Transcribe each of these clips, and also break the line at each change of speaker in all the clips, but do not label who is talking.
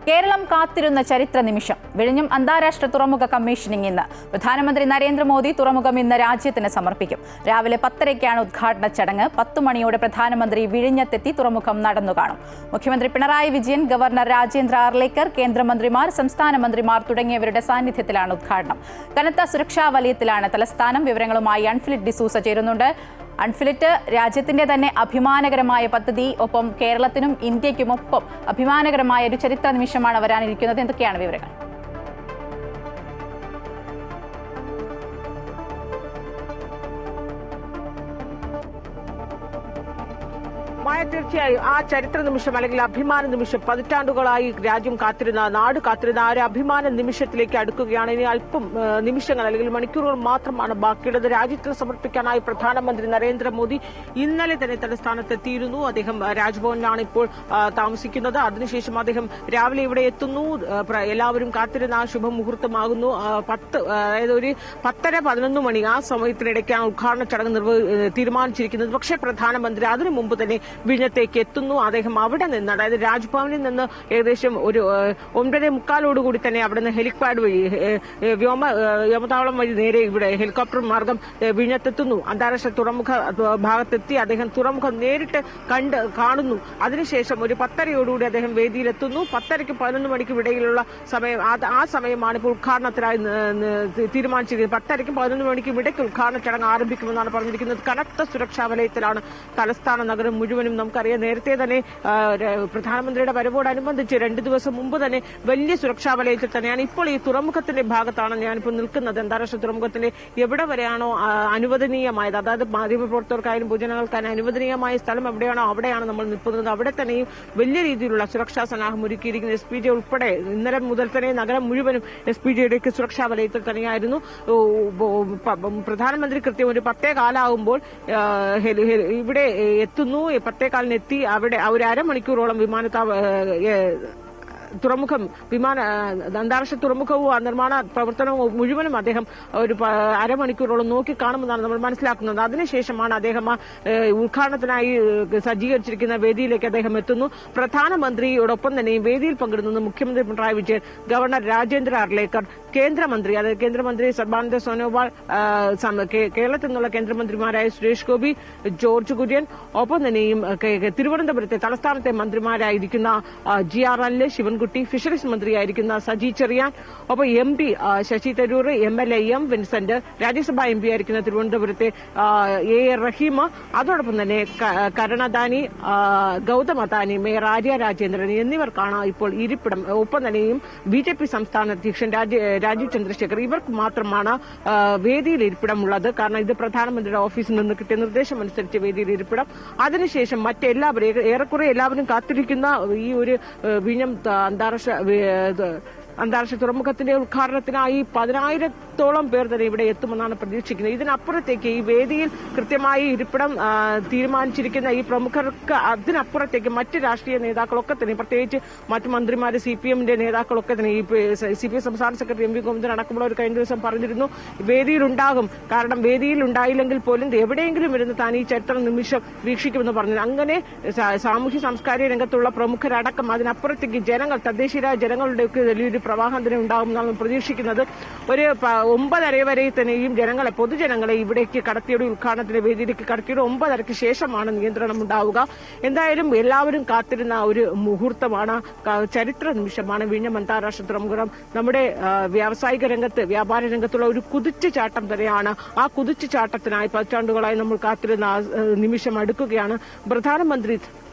കേരളം കാത്തിരുന്ന ചരിത്ര നിമിഷം. വിഴിഞ്ഞം അന്താരാഷ്ട്ര തുറമുഖ കമ്മീഷനിംഗ് ഇന്ന്. പ്രധാനമന്ത്രി നരേന്ദ്രമോദി തുറമുഖം ഇന്ന് രാജ്യത്തിന് സമർപ്പിക്കും. രാവിലെ 10:30-ക്കാണ് ഉദ്ഘാടന ചടങ്ങ്. 10 മണിയോടെ പ്രധാനമന്ത്രി വിഴിഞ്ഞത്തെത്തി തുറമുഖം നടന്നു കാണും. മുഖ്യമന്ത്രി പിണറായി വിജയൻ, ഗവർണർ രാജേന്ദ്ര ആർലേക്കർ, കേന്ദ്രമന്ത്രിമാർ, സംസ്ഥാന മന്ത്രിമാർ തുടങ്ങിയവരുടെ സാന്നിധ്യത്തിലാണ് ഉദ്ഘാടനം. കനത്ത സുരക്ഷാ വലയത്തിലാണ് തലസ്ഥാനം. വിവരങ്ങളുമായി അൺഫിലിറ്റ് ഡിസൂസ ചേരുന്നുണ്ട്. അൺഫിലിറ്റ്, രാജ്യത്തിന്റെ തന്നെ അഭിമാനകരമായ പദ്ധതി, ഒപ്പം കേരളത്തിനും ഇന്ത്യക്കുമൊപ്പം അഭിമാനകരമായ ഒരു ചരിത്ര നിമിഷമാണ് വരാനിരിക്കുന്നത്. എന്തൊക്കെയാണ് വിവരങ്ങൾ?
തീർച്ചയായും ആ ചരിത്ര നിമിഷം അല്ലെങ്കിൽ അഭിമാന നിമിഷം, പതിറ്റാണ്ടുകളായി രാജ്യം കാത്തിരുന്ന, നാട് കാത്തിരുന്ന ആ ഒരു അഭിമാന നിമിഷത്തിലേക്ക് അടുക്കുകയാണ്. ഇനി അല്പം നിമിഷങ്ങൾ അല്ലെങ്കിൽ മണിക്കൂറുകൾ മാത്രമാണ് ബാക്കിയുള്ളത്. രാജ്യത്തിന് സമർപ്പിക്കാനായി പ്രധാനമന്ത്രി നരേന്ദ്രമോദി ഇന്നലെ തന്നെ തലസ്ഥാനത്തെത്തിയിരുന്നു. അദ്ദേഹം രാജ്ഭവനിലാണ് ഇപ്പോൾ താമസിക്കുന്നത്. അതിനുശേഷം അദ്ദേഹം രാവിലെ ഇവിടെ എത്തുന്നു. എല്ലാവരും കാത്തിരുന്ന ആ ശുഭമുഹൂർത്തമാകുന്നു. അതായത് ഒരു 10:30-11 മണി ആ സമയത്തിനിടയ്ക്കാണ് ഉദ്ഘാടന ചടങ്ങ് തീരുമാനിച്ചിരിക്കുന്നത്. പക്ഷേ പ്രധാനമന്ത്രി അതിനു മുമ്പ് തന്നെ വിഴിഞ്ഞത്തേക്ക് എത്തുന്നു. അദ്ദേഹം അവിടെ നിന്ന്, അതായത് രാജ്ഭവനിൽ നിന്ന് ഏകദേശം ഒരു 9:45 തന്നെ അവിടെ നിന്ന് ഹെലിപാഡ് വഴി വ്യോമതാവളം വഴി നേരെ ഇവിടെ ഹെലികോപ്റ്റർ മാർഗം വിഴിഞ്ഞത്തെത്തുന്നു. അന്താരാഷ്ട്ര തുറമുഖ ഭാഗത്തെത്തി അദ്ദേഹം തുറമുഖം നേരിട്ട് കാണുന്നു. അതിനുശേഷം ഒരു 10:30 അദ്ദേഹം വേദിയിലെത്തുന്നു. 10:30-ക്കും 11 മണിക്കും ഇടയിലുള്ള സമയം, ആ സമയമാണ് ഇപ്പോൾ ഉദ്ഘാടനത്തിനായി തീരുമാനിച്ചിരിക്കുന്നത്. 10:30-ക്കും 11 മണിക്കും ഇടയ്ക്ക് ഉദ്ഘാടന ചടങ്ങ് ആരംഭിക്കുമെന്നാണ് പറഞ്ഞിരിക്കുന്നത്. കനത്ത സുരക്ഷാ വലയത്തിലാണ് തലസ്ഥാന നഗരം മുഴുവനും. നമുക്കറിയാം, നേരത്തെ തന്നെ പ്രധാനമന്ത്രിയുടെ വരവോടനുബന്ധിച്ച് 2 ദിവസം മുമ്പ് തന്നെ വലിയ സുരക്ഷാ വലയത്തിൽ തന്നെയാണ്. ഇപ്പോൾ ഈ തുറമുഖത്തിന്റെ ഭാഗത്താണ് ഞാനിപ്പോൾ നിൽക്കുന്നത്. അന്താരാഷ്ട്ര തുറമുഖത്തിന്റെ എവിടെ വരെയാണോ അനുവദനീയമായത്, അതായത് മാധ്യമപ്രവർത്തകർക്കായാലും പൊതുജനങ്ങൾക്കായാലും അനുവദനീയമായ സ്ഥലം എവിടെയാണോ അവിടെയാണ് നമ്മൾ നിൽക്കുന്നത്. അവിടെ തന്നെയും വലിയ രീതിയിലുള്ള സുരക്ഷാ സന്നാഹം ഒരുക്കിയിരിക്കുന്ന SPJ ഉൾപ്പെടെ ഇന്നലെ മുതൽ തന്നെ നഗരം മുഴുവനും SPJയുടെയൊക്കെ സുരക്ഷാ വലയത്തിൽ തന്നെയായിരുന്നു. പ്രധാനമന്ത്രി കൃത്യം ഒരു 10:15 ഇവിടെ എത്തുന്നു. 10:15 എത്തി. അവിടെ ഒരു അരമണിക്കൂറോളം അന്താരാഷ്ട്ര തുറമുഖവും നിർമ്മാണ പ്രവർത്തനവും മുഴുവനും അദ്ദേഹം ഒരു അരമണിക്കൂറോളം നോക്കിക്കാണുമെന്നാണ് നമ്മൾ മനസ്സിലാക്കുന്നത്. അതിനുശേഷമാണ് അദ്ദേഹം ഉദ്ഘാടനത്തിനായി സജ്ജീകരിച്ചിരിക്കുന്ന വേദിയിലേക്ക് അദ്ദേഹം എത്തുന്നു. പ്രധാനമന്ത്രിയോടൊപ്പം തന്നെ വേദിയിൽ പങ്കെടുക്കുന്നത് മുഖ്യമന്ത്രി പിണറായി വിജയൻ, ഗവർണർ രാജേന്ദ്ര ആർലേക്കർ, കേന്ദ്രമന്ത്രി സർബാനന്ദ സോനോവാൾ, കേരളത്തിൽ നിന്നുള്ള കേന്ദ്രമന്ത്രിമാരായ സുരേഷ് ഗോപി, ജോർജ് കുര്യൻ, ഒപ്പം തന്നെയും തിരുവനന്തപുരത്തെ തലസ്ഥാനത്തെ മന്ത്രിമാരായിരിക്കുന്ന GR അനിൽ, ശിവൻകുട്ടി, ഫിഷറീസ് മന്ത്രിയായിരിക്കുന്ന സജി ചെറിയാൻ, ഒപ്പം MP Sasi Tharoor, MLA M Vincent, രാജ്യസഭാ MP ആയിരിക്കുന്ന തിരുവനന്തപുരത്തെ AR റഹീം, അതോടൊപ്പം തന്നെ കരുണാദാനി, ഗൌതം അദാനി, മേയർ ആര്യ രാജേന്ദ്രൻ എന്നിവർക്കാണ് ഇപ്പോൾ ഇരിപ്പിടം. ഒപ്പം തന്നെയും BJP സംസ്ഥാന അധ്യക്ഷൻ രാജീവ് ചന്ദ്രശേഖർ, ഇവർക്ക് മാത്രമാണ് വേദിയിൽ ഇരിപ്പിടമുള്ളത്. കാരണം ഇത് പ്രധാനമന്ത്രിയുടെ ഓഫീസിൽ നിന്ന് കിട്ടിയ നിർദ്ദേശം അനുസരിച്ച് വേദിയിൽ ഇരിപ്പിടം. അതിനുശേഷം മറ്റെല്ലാവരും, ഏറെക്കുറെ എല്ലാവരും കാത്തിരിക്കുന്ന ഈ ഒരു വിഴിഞ്ഞം അന്താരാഷ്ട്ര തുറമുഖത്തിന്റെ ഉദ്ഘാടനത്തിനായി 10,000-ഓളം പേർ തന്നെ ഇവിടെ എത്തുമെന്നാണ് പ്രതീക്ഷിക്കുന്നത്. ഇതിനപ്പുറത്തേക്ക് ഈ വേദിയിൽ കൃത്യമായി ഇരിപ്പിടം തീരുമാനിച്ചിരിക്കുന്ന ഈ പ്രമുഖർക്ക് അതിനപ്പുറത്തേക്ക് മറ്റ് രാഷ്ട്രീയ നേതാക്കളൊക്കെ തന്നെ, പ്രത്യേകിച്ച് മറ്റ് മന്ത്രിമാര്, CPM-ന്റെ നേതാക്കളൊക്കെ തന്നെ, ഈ CPM സംസ്ഥാന സെക്രട്ടറി MV ഗോവിന്ദൻ അടക്കമുള്ളവർ കഴിഞ്ഞ ദിവസം പറഞ്ഞിരുന്നു വേദിയിലുണ്ടാകും. കാരണം വേദിയിൽ ഉണ്ടായില്ലെങ്കിൽ പോലും എവിടെയെങ്കിലും ഇരുന്ന് താൻ ഈ ചരിത്ര നിമിഷം വീക്ഷിക്കുമെന്ന് പറഞ്ഞു. അങ്ങനെ സാമൂഹ്യ സാംസ്കാരിക രംഗത്തുള്ള പ്രമുഖരടക്കം അതിനപ്പുറത്തേക്ക് ജനങ്ങൾ, തദ്ദേശീയരായ ജനങ്ങളുടെയൊക്കെ വലിയൊരു പ്രവാഹം തന്നെ ഉണ്ടാകുമെന്നാണ് പ്രതീക്ഷിക്കുന്നത്. ഒരു 9:30 വരെ തന്നെയും പൊതുജനങ്ങളെ ഇവിടേക്ക് കടത്തിയുടെ ഉദ്ഘാടനത്തിന്റെ വേദിയിലേക്ക് കടത്തിയുടെ 9:30-ക്ക് ശേഷമാണ് നിയന്ത്രണം ഉണ്ടാവുക. എന്തായാലും എല്ലാവരും കാത്തിരുന്ന ഒരു മുഹൂർത്തമാണ്, ചരിത്ര നിമിഷമാണ് വിഴിഞ്ഞം അന്താരാഷ്ട്ര തുറമുഖം. നമ്മുടെ വ്യാവസായിക രംഗത്ത്, വ്യാപാര രംഗത്തുള്ള ഒരു കുതിച്ചുചാട്ടം തന്നെയാണ്. ആ കുതിച്ചുചാട്ടത്തിനായി പതിറ്റാണ്ടുകളായി നമ്മൾ കാത്തിരുന്ന നിമിഷം അടുക്കുകയാണ്. പ്രധാനമന്ത്രി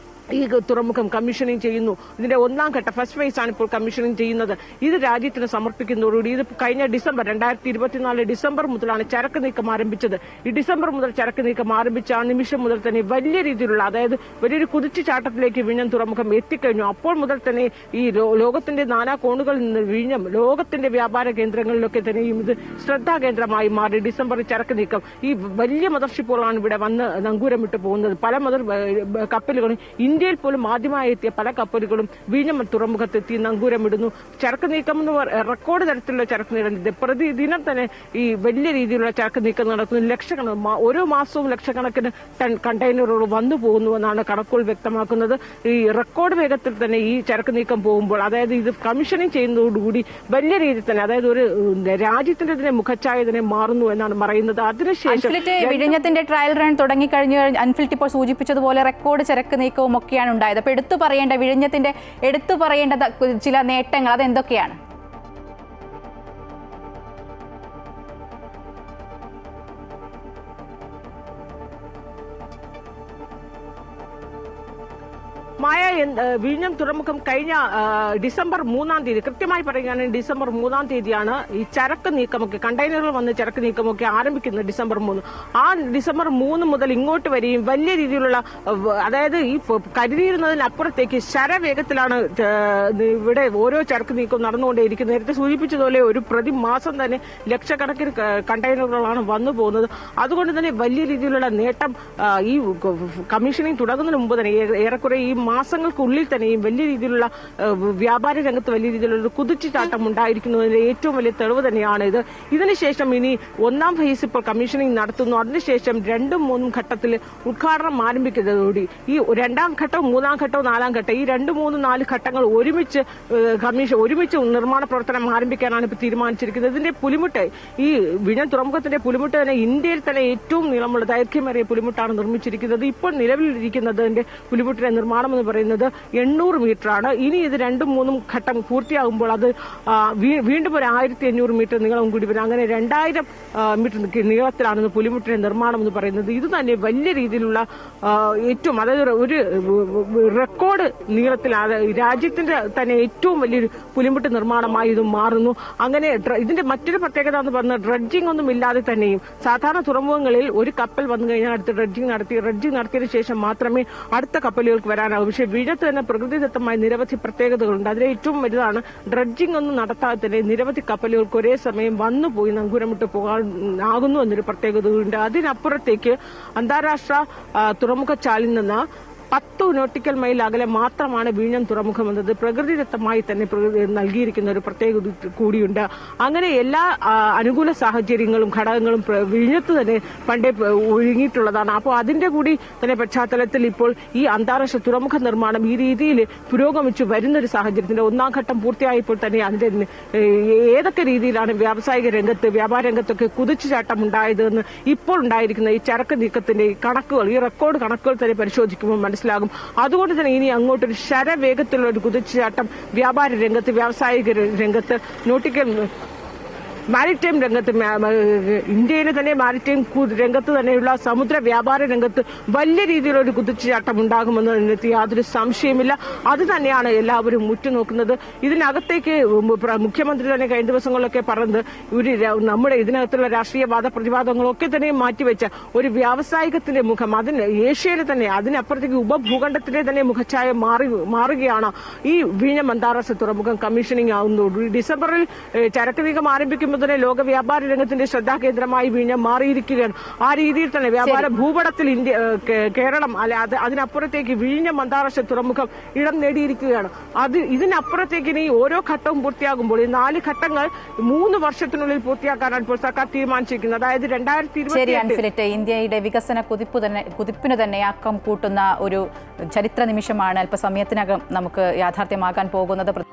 ഈ തുറമുഖം കമ്മീഷനിങ് ചെയ്യുന്നു. ഇതിന്റെ 1ാം ഘട്ട ഫസ്റ്റ് ഫേസ് ആണ് ഇപ്പോൾ കമ്മീഷനിങ് ചെയ്യുന്നത്. ഇത് രാജ്യത്തിന് സമർപ്പിക്കുന്നതോടുകൂടി, ഇത് കഴിഞ്ഞ 2024 ഡിസംബർ മുതലാണ് ചരക്ക് നീക്കം ആരംഭിച്ചത്. ഈ ഡിസംബർ മുതൽ ചരക്ക് നീക്കം ആരംഭിച്ച ആ നിമിഷം മുതൽ തന്നെ വലിയ രീതിയിലുള്ള, അതായത് വലിയൊരു കുതിച്ചുചാട്ടത്തിലേക്ക് വിഴിഞ്ഞം തുറമുഖം എത്തിക്കഴിഞ്ഞു. അപ്പോൾ മുതൽ തന്നെ ഈ ലോകത്തിന്റെ നാനാ കോണുകളിൽ നിന്ന് വിഴിഞ്ഞം ലോകത്തിന്റെ വ്യാപാര കേന്ദ്രങ്ങളിലൊക്കെ തന്നെയും ഇത് ശ്രദ്ധാകേന്ദ്രമായി മാറി. ഡിസംബറിൽ ചരക്ക് നീക്കം, ഈ വലിയ മദർഷിപ്പുകളാണ് ഇവിടെ വന്ന് നങ്കൂരമിട്ട് പോകുന്നത്. പല കപ്പലുകളും ഇന്ത്യയിൽ പോലും ആദ്യമായി എത്തിയ പല കപ്പലുകളും വിഴിഞ്ഞം തുറമുഖത്തെത്തി നങ്കൂരമിടുന്നു. ചരക്ക് നീക്കം എന്ന് റെക്കോർഡ് തരത്തിലുള്ള ചരക്ക് നീക്കം പ്രതിദിനം തന്നെ ഈ വലിയ രീതിയിലുള്ള ചരക്ക് നീക്കം നടക്കുന്നു. ലക്ഷക്കണക്കിന് ഓരോ മാസവും ലക്ഷക്കണക്കിന് ടൺ കണ്ടെയ്നറുകൾ വന്നു പോകുന്നുവെന്നാണ് കണക്കുകൾ വ്യക്തമാക്കുന്നത്. ഈ റെക്കോർഡ് വേഗത്തിൽ തന്നെ ഈ ചരക്ക് നീക്കം പോകുമ്പോൾ, അതായത് ഇത് കമ്മീഷനിങ് ചെയ്യുന്നതോടുകൂടി വലിയ രീതിയിൽ തന്നെ, അതായത് ഒരു രാജ്യത്തിന്റെ തന്നെ മുഖച്ഛായ തന്നെ മാറുന്നു എന്നാണ് പറയുന്നത്. അതിനുശേഷം
വിഴിഞ്ഞത്തിന്റെ ട്രയൽ റൺ തുടങ്ങിക്കഴിഞ്ഞു. അൻഫിൽറ്റ് ഇപ്പോൾ സൂചിപ്പിച്ചതുപോലെ റെക്കോർഡ് ചരക്ക് നീക്കവും ഒക്കെയാണ് ഉണ്ടായത്. അപ്പൊ വിഴിഞ്ഞത്തിന്റെ എടുത്തു പറയേണ്ട ചില നേട്ടങ്ങൾ അതെന്തൊക്കെയാണ്?
മായ, വിഴിഞ്ഞം തുറമുഖം കഴിഞ്ഞ ഡിസംബർ 3-ാം തീയതി, കൃത്യമായി പറയുകയാണെങ്കിൽ ഡിസംബർ 3-ാം തീയതിയാണ് ഈ ചരക്ക് നീക്കമൊക്കെ, കണ്ടെയ്നറുകൾ വന്ന് ചരക്ക് നീക്കമൊക്കെ ആരംഭിക്കുന്നത്. ഡിസംബർ 3. ആ ഡിസംബർ 3 മുതൽ ഇങ്ങോട്ട് വരെയും വലിയ രീതിയിലുള്ള, അതായത് ഈ കരുതിയിരുന്നതിനപ്പുറത്തേക്ക് ശരവേഗത്തിലാണ് ഇവിടെ ഓരോ ചരക്ക് നീക്കവും നടന്നുകൊണ്ടേയിരിക്കുന്നത്. നേരത്തെ സൂചിപ്പിച്ചതുപോലെ ഒരു പ്രതിമാസം തന്നെ ലക്ഷക്കണക്കിന് കണ്ടെയ്നറുകളാണ് വന്നു പോകുന്നത്. അതുകൊണ്ട് തന്നെ വലിയ രീതിയിലുള്ള നേട്ടം ഈ കമ്മീഷനിങ് തുടങ്ങുന്നതിന് മുമ്പ് തന്നെ, ഏറെക്കുറെ ഈ മാസങ്ങൾക്കുള്ളിൽ തന്നെയും വലിയ രീതിയിലുള്ള വ്യാപാര രംഗത്ത് വലിയ രീതിയിലുള്ള കുതിച്ചുചാട്ടം ഉണ്ടായിരിക്കുന്നതിന്റെ ഏറ്റവും വലിയ തെളിവ് തന്നെയാണ് ഇത്. ഇതിനുശേഷം ഇനി 1-ാം ഫേസ് ഇപ്പോൾ കമ്മീഷനിങ് നടത്തുന്നു. അതിനുശേഷം 2ഉം 3ഉം ഘട്ടത്തിൽ ഉദ്ഘാടനം ആരംഭിക്കുന്നതോടെ ഈ 2-ാം ഘട്ടവും 3-ാം ഘട്ടവും 4-ാം ഘട്ടം, ഈ 2, 3, 4 ഘട്ടങ്ങൾ ഒരുമിച്ച് നിർമ്മാണ പ്രവർത്തനം ആരംഭിക്കാനാണ് ഇപ്പോൾ തീരുമാനിച്ചിരിക്കുന്നത്. ഇതിന്റെ പുലിമുട്ട്, ഈ വിഴിഞ്ഞം തുറമുഖത്തിന്റെ പുലിമുട്ട് തന്നെ ഇന്ത്യയിൽ തന്നെ ഏറ്റവും നീളമുള്ള ദൈർഘ്യമേറിയ പുലിമുട്ടാണ് നിർമ്മിച്ചിരിക്കുന്നത്. ഇപ്പോൾ നിലവിലിരിക്കുന്നതിന്റെ പുലിമുട്ടിന്റെ നിർമ്മാണം എന്ന് പറയുന്നത് 800 മീറ്ററാണ്. ഇനി ഇത് 2ഉം 3ഉം ഘട്ടം പൂർത്തിയാകുമ്പോൾ അത് വീണ്ടും ഒരു 1500 മീറ്റർ നീളവും കൂടി വരും. അങ്ങനെ 2000 മീറ്റർ നീളത്തിലാണ് പുലിമുട്ടിന്റെ നിർമ്മാണം എന്ന് പറയുന്നത്. ഇത് തന്നെ വലിയ രീതിയിലുള്ള ഏറ്റവും, അതായത് ഒരു റെക്കോർഡ് നീളത്തിൽ, രാജ്യത്തിന്റെ തന്നെ ഏറ്റവും വലിയൊരു പുലിമുട്ട് നിർമ്മാണമായി ഇത് മാറുന്നു. അങ്ങനെ ഇതിന്റെ മറ്റൊരു പ്രത്യേകത എന്ന് പറഞ്ഞാൽ ഡ്രഡ്ജിംഗ് ഒന്നും ഇല്ലാതെ തന്നെയും, സാധാരണ തുറമുഖങ്ങളിൽ ഒരു കപ്പൽ വന്നു കഴിഞ്ഞാൽ അടുത്ത് ഡ്രഡ്ജിംഗ് നടത്തിയതിനു ശേഷം മാത്രമേ അടുത്ത കപ്പലുകൾക്ക് വരാനാവും. പക്ഷേ വിഴിഞ്ഞത്ത് തന്നെ പ്രകൃതിദത്തമായ നിരവധി പ്രത്യേകതകളുണ്ട്. അതിലെ ഏറ്റവും വലുതാണ് ഡ്രഡ്ജിംഗ് ഒന്നും നടത്താതെ തന്നെ നിരവധി കപ്പലുകൾക്ക് ഒരേ സമയം വന്നുപോയി നങ്കൂരമിട്ട് പോകാനാകുന്നു എന്നൊരു പ്രത്യേകതയുണ്ട്. അതിനപ്പുറത്തേക്ക് അന്താരാഷ്ട്ര തുറമുഖച്ചാലിൽ നിന്ന് 10 നോട്ടിക്കൽ മൈൽ അകലെ മാത്രമാണ് വിഴിഞ്ഞം തുറമുഖം എന്നത് പ്രകൃതിദത്തമായി തന്നെ നൽകിയിരിക്കുന്ന ഒരു പ്രത്യേകത കൂടിയുണ്ട്. അങ്ങനെ എല്ലാ അനുകൂല സാഹചര്യങ്ങളും ഘടകങ്ങളും വിഴിഞ്ഞത്ത് തന്നെ പണ്ടേ ഒഴുകിയിട്ടുള്ളതാണ്. അപ്പോൾ അതിന്റെ കൂടി തന്നെ പശ്ചാത്തലത്തിൽ ഇപ്പോൾ ഈ അന്താരാഷ്ട്ര തുറമുഖ നിർമ്മാണം ഈ രീതിയിൽ പുരോഗമിച്ചു വരുന്നൊരു സാഹചര്യത്തിന്റെ 1-ാം ഘട്ടം പൂർത്തിയായപ്പോൾ തന്നെ അതിന്റെ ഏതൊക്കെ രീതിയിലാണ് വ്യാപാര രംഗത്തൊക്കെ കുതിച്ചുചാട്ടം ഉണ്ടായതെന്ന് ഇപ്പോൾ ഉണ്ടായിരിക്കുന്ന ഈ ചരക്ക് നീക്കത്തിന്റെ കണക്കുകൾ, ഈ റെക്കോർഡ് കണക്കുകൾ തന്നെ പരിശോധിക്കുമ്പോൾ മനസ്സിലാകും. അതുകൊണ്ട് തന്നെ ഇനി അങ്ങോട്ടൊരു ശരവേഗത്തിലുള്ള ഒരു കുതിച്ചുചാട്ടം വ്യാപാര രംഗത്ത്, വ്യാവസായിക രംഗത്ത്, നോട്ടിക്കൽ മാരിടൈം രംഗത്ത്, ഇന്ത്യയിലെ തന്നെ മാരിടൈം രംഗത്ത് തന്നെയുള്ള സമുദ്ര വ്യാപാര രംഗത്ത് വലിയ രീതിയിലുള്ള ഒരു കുതിച്ചുചാട്ടം ഉണ്ടാകുമെന്നതിനകത്ത് യാതൊരു സംശയമില്ല. അത് തന്നെയാണ് എല്ലാവരും ഉറ്റുനോക്കുന്നത്. ഇതിനകത്തേക്ക് മുഖ്യമന്ത്രി തന്നെ കഴിഞ്ഞ ദിവസങ്ങളിലൊക്കെ പറഞ്ഞത് നമ്മുടെ ഇതിനകത്തുള്ള രാഷ്ട്രീയ വാദപ്രതിവാദങ്ങളൊക്കെ തന്നെ മാറ്റിവെച്ച ഒരു വ്യാവസായികത്തിന്റെ മുഖം, അതിന് ഏഷ്യയിലെ തന്നെ, അതിനപ്പുറത്തേക്ക് ഉപഭൂഖണ്ഡത്തിലെ തന്നെ മുഖച്ഛായ മാറുകയാണ് ഈ വിഴിഞ്ഞം അന്താരാഷ്ട്ര തുറമുഖം കമ്മീഷനിങ് ആവുന്നത്. ഡിസംബറിൽ ചരക്ക് നീക്കം ആരംഭിക്കുമ്പോൾ തന്നെ ലോക വ്യാപാര രംഗത്തിന്റെ ശ്രദ്ധാകേന്ദ്രമായി വിഴിഞ്ഞം മാറിയിരിക്കുകയാണ്. ആ രീതിയിൽ തന്നെ വ്യാപാര ഭൂപടത്തിൽ കേരളം, അതിനപ്പുറത്തേക്ക് വിഴിഞ്ഞം അന്താരാഷ്ട്ര തുറമുഖം ഇടം നേടിയിരിക്കുകയാണ്. ഇതിനപ്പുറത്തേക്ക് ഇനി ഓരോ ഘട്ടവും പൂർത്തിയാകുമ്പോൾ ഈ 4 ഘട്ടങ്ങൾ 3 വർഷത്തിനുള്ളിൽ പൂർത്തിയാക്കാനാണ് ഇപ്പോൾ സർക്കാർ തീരുമാനിച്ചിരിക്കുന്നത്. അതായത് 2028
ഇന്ത്യയുടെ വികസന കുതിപ്പിന് തന്നെ ആക്കം കൂട്ടുന്ന ഒരു ചരിത്ര നിമിഷമാണ് അല്പസമയത്തിനകം നമുക്ക് യാഥാർത്ഥ്യമാകാൻ പോകുന്നത്.